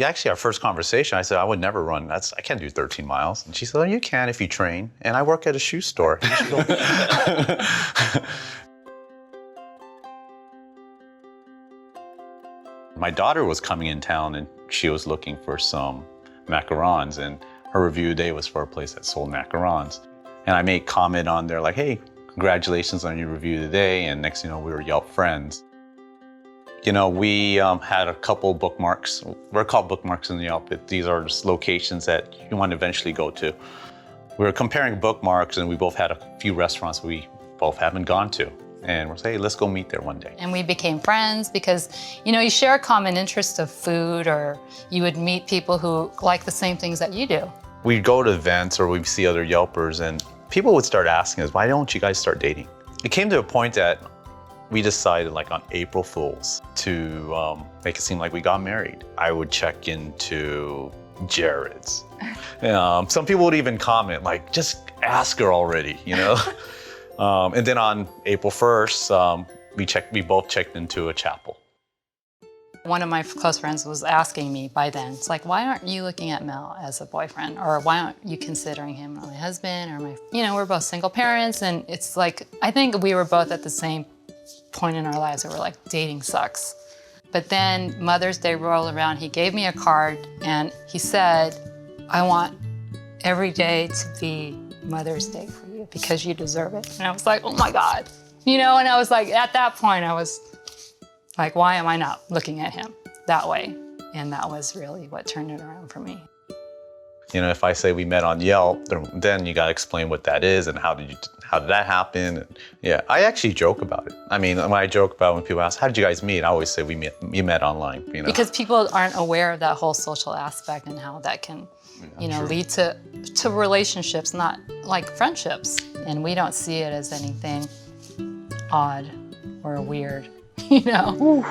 Actually, our first conversation, I said, I would never run. I can't do 13 miles. And she said, oh, you can if you train. And I work at a shoe store. You should go. My daughter was coming in town and she was looking for some macarons, and her review today was for a place that sold macarons. And I made comment on there like, hey, congratulations on your review today. And next thing you know, we were Yelp friends. You know, we had a couple bookmarks. We're called bookmarks in the Yelp. These are just locations that you want to eventually go to. We were comparing bookmarks, and we both had a few restaurants we both haven't gone to. And we're saying, hey, let's go meet there one day. And we became friends because, you know, you share a common interest of food, or you would meet people who like the same things that you do. We'd go to events or we'd see other Yelpers, and people would start asking us, why don't you guys start dating? It came to a point that we decided, like on April Fools, to make it seem like we got married. I would check into Jared's. Some people would even comment, like, just ask her already, you know? And then on April 1st, we both checked into a chapel. One of my close friends was asking me by then, it's like, why aren't you looking at Mel as a boyfriend? Or why aren't you considering him my husband or you know, we're both single parents. And it's like, I think we were both at the same point in our lives where we're like, dating sucks. But then Mother's Day rolled around, he gave me a card and he said, I want every day to be Mother's Day for you because you deserve it. And I was like, oh my God. You know, and I was like, at that point, I was like, why am I not looking at him that way? And that was really what turned it around for me. You know, if I say we met on Yelp, then you gotta explain what that is and how did that happen? And yeah, I actually joke about it. I mean, when I joke about when people ask, how did you guys meet? I always say we met online, you know. Because people aren't aware of that whole social aspect and how that can, you know, lead to relationships, not like friendships. And we don't see it as anything odd or weird, you know.